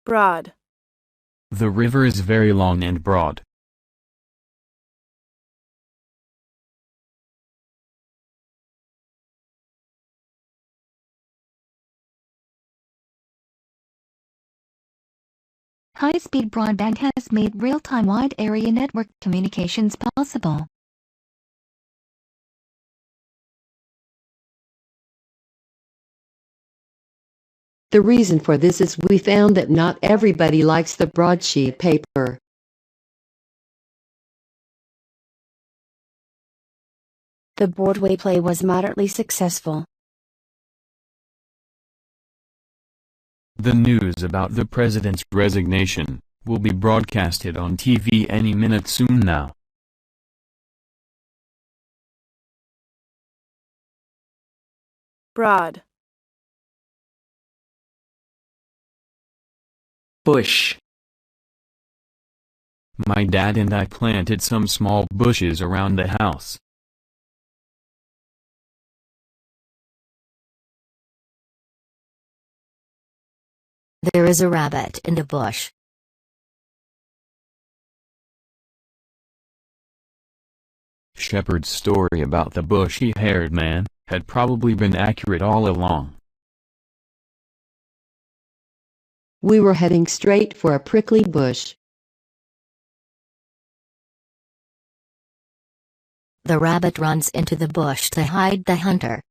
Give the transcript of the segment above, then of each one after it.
Broad. The river is very long and broad. High-speed broadband has made real-time wide-area network communications possible. The reason for this is we found that not everybody likes the broadsheet paper. The Broadway play was moderately successful. The news about the president's resignation will be broadcasted on TV any minute soon now. Broad. Bush. My dad and I planted some small bushes around the house. There is a rabbit in the bush. Shepard's story about the bushy-haired man had probably been accurate all along. We were heading straight for a prickly bush. The rabbit runs into the bush to hide the hunter.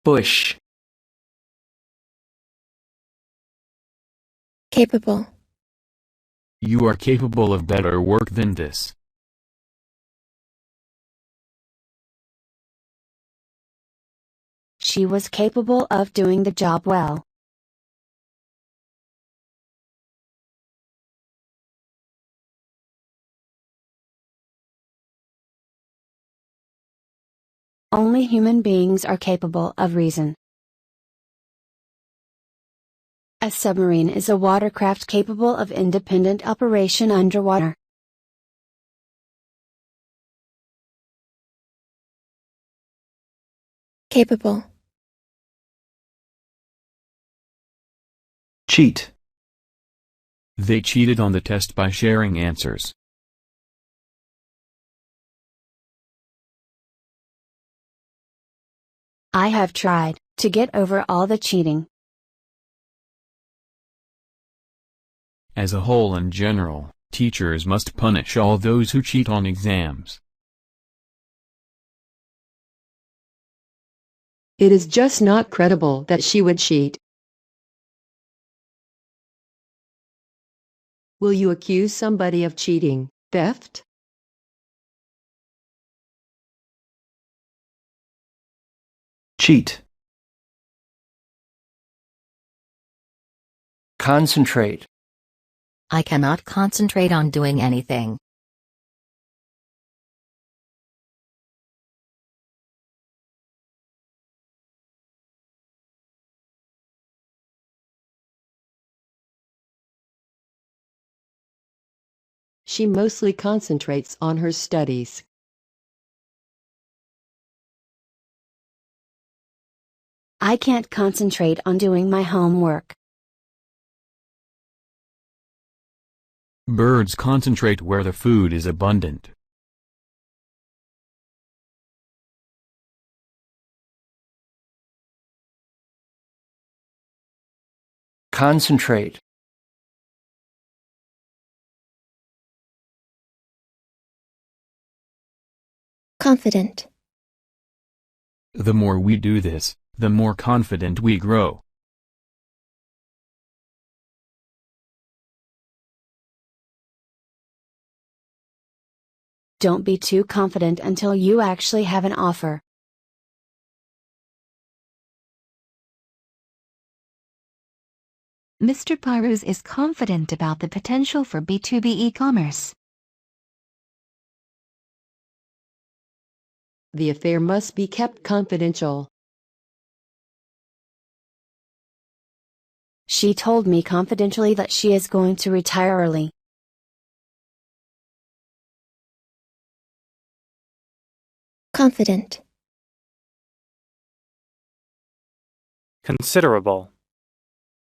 Bush. Capable. You are capable of better work than this. She was capable of doing the job well. Only human beings are capable of reason. A submarine is a watercraft capable of independent operation underwater. Capable. Cheat. They cheated on the test by sharing answers. I have tried to get over all the cheating. As a whole and general, teachers must punish all those who cheat on exams. It is just not credible that she would cheat. Will you accuse somebody of cheating, theft? Cheat. Concentrate. I cannot concentrate on doing anything. She mostly concentrates on her studies. I can't concentrate on doing my homework. Birds concentrate where the food is abundant. Concentrate. Confident. The more we do this, the more confident we grow. Don't be too confident until you actually have an offer. Mr. Pyrus is confident about the potential for B2B e-commerce. The affair must be kept confidential. She told me confidentially that she is going to retire early. Confident. Considerable.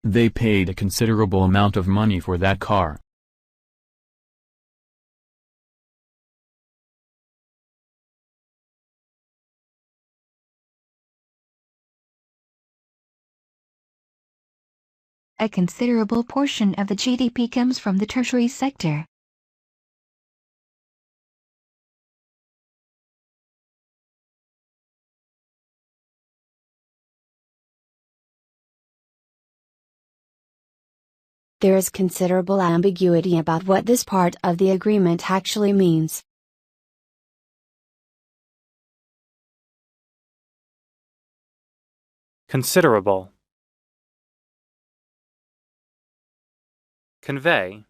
They paid a considerable amount of money for that car. A considerable portion of the GDP comes from the tertiary sector. There is considerable ambiguity about what this part of the agreement actually means. Considerable. Convey.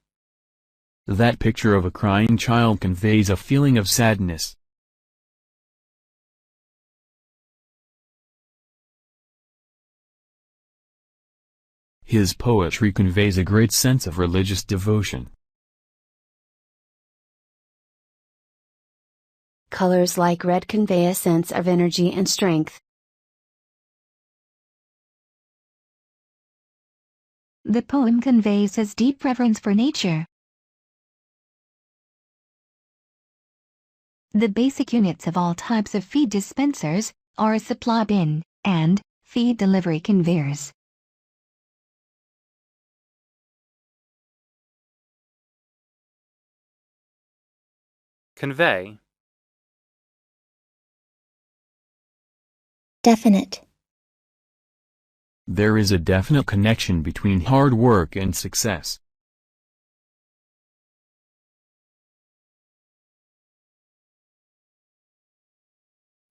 That picture of a crying child conveys a feeling of sadness. His poetry conveys a great sense of religious devotion. Colors like red convey a sense of energy and strength. The poem conveys his deep reverence for nature. The basic units of all types of feed dispensers are a supply bin and feed delivery conveyors. Convey. Definite. There is a definite connection between hard work and success.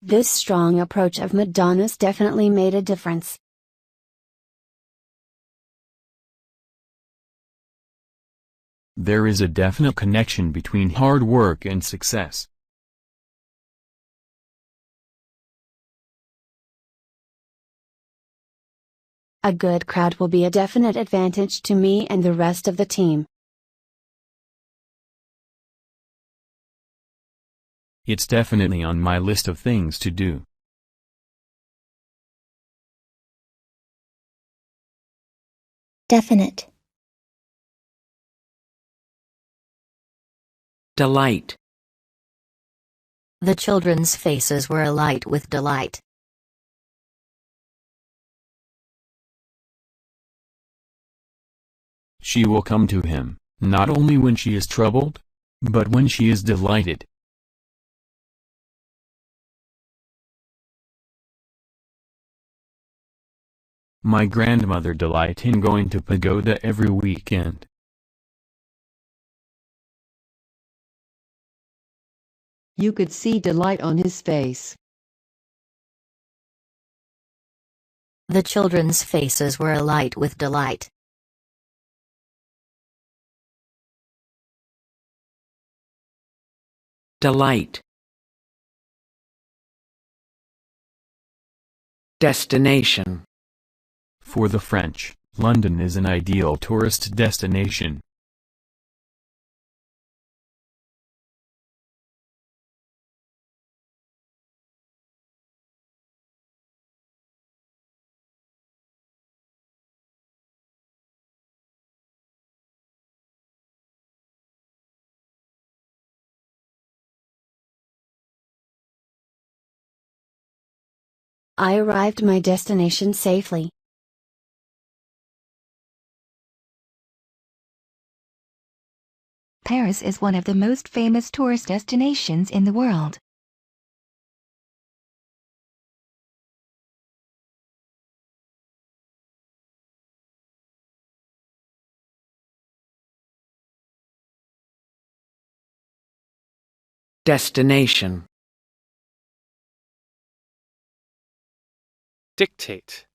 This strong approach of Madonna's definitely made a difference. There is a definite connection between hard work and success. A good crowd will be a definite advantage to me and the rest of the team. It's definitely on my list of things to do. Definite. Delight. The children's faces were alight with delight. She will come to him, not only when she is troubled, but when she is delighted. My grandmother delights in going to pagoda every weekend. You could see delight on his face. The children's faces were alight with delight. Delight. Destination. For the French, London is an ideal tourist destination. I arrived my destination safely. Paris is one of the most famous tourist destinations in the world. Destination. Dictate.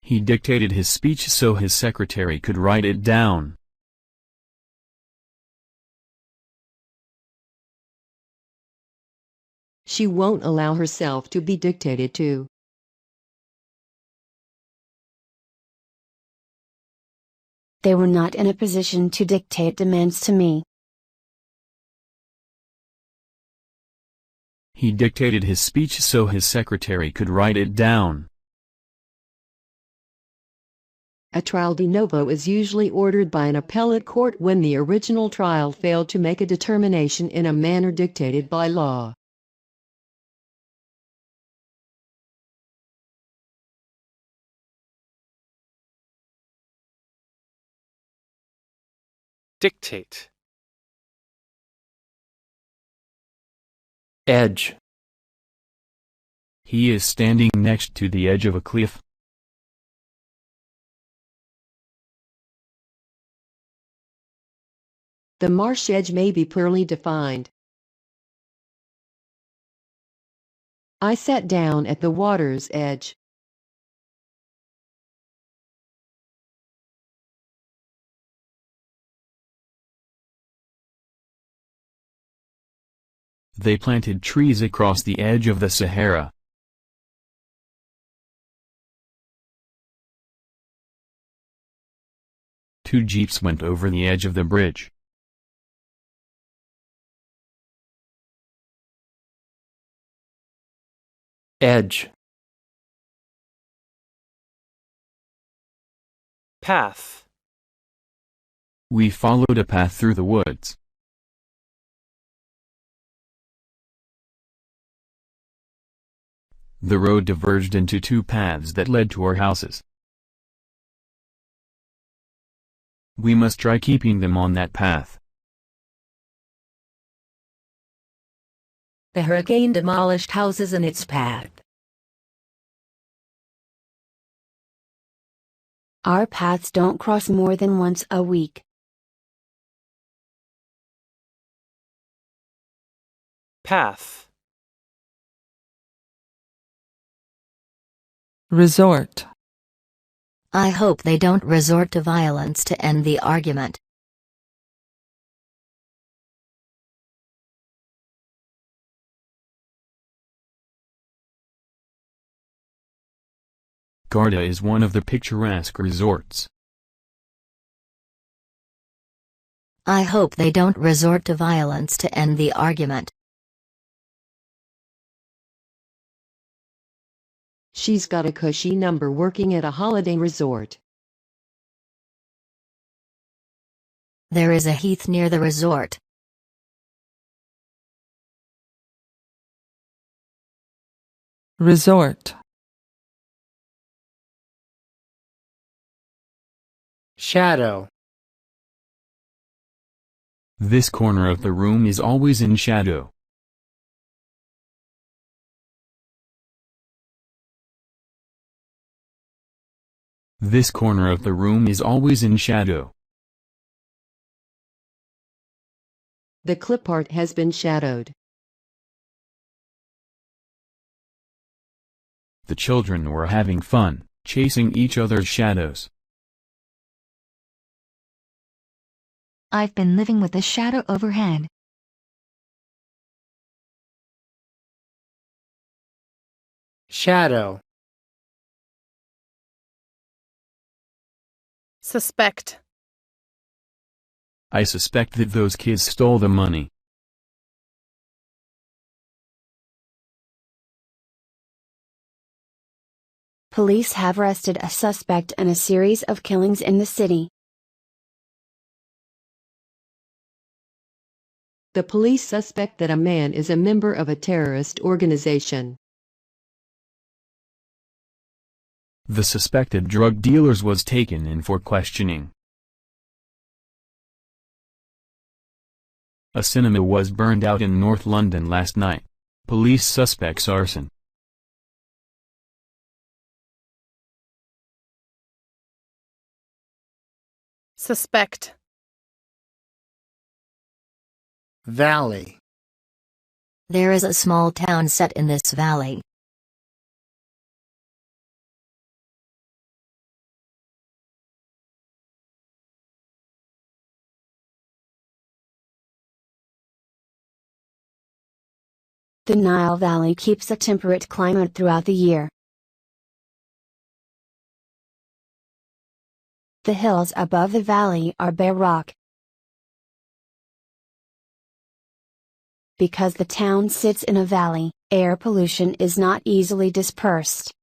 He dictated his speech so his secretary could write it down. She won't allow herself to be dictated to. They were not in a position to dictate demands to me. He dictated his speech so his secretary could write it down. A trial de novo is usually ordered by an appellate court when the original trial failed to make a determination in a manner dictated by law. Dictate. Edge. He is standing next to the edge of a cliff. The marsh edge may be poorly defined. I sat down at the water's edge. They planted trees across the edge of the Sahara. Two jeeps went over the edge of the bridge. Edge. Path. We followed a path through the woods. The road diverged into two paths that led to our houses. We must try keeping them on that path. The hurricane demolished houses in its path. Our paths don't cross more than once a week. Path. Resort. I hope they don't resort to violence to end the argument. Garda is one of the picturesque resorts. I hope they don't resort to violence to end the argument. She's got a cushy number working at a holiday resort. There is a heath near the resort. Resort. Shadow. This corner of the room is always in shadow. This corner of the room is always in shadow. The clip art has been shadowed. The children were having fun, chasing each other's shadows. I've been living with a shadow overhead. Shadow. Suspect. I suspect that those kids stole the money. Police have arrested a suspect in a series of killings in the city. The police suspect that a man is a member of a terrorist organization. The suspected drug dealer was taken in for questioning. A cinema was burned out in North London last night. Police suspects arson. Suspect. Valley. There is a small town set in this valley. The Nile Valley keeps a temperate climate throughout the year. The hills above the valley are bare rock. Because the town sits in a valley, air pollution is not easily dispersed.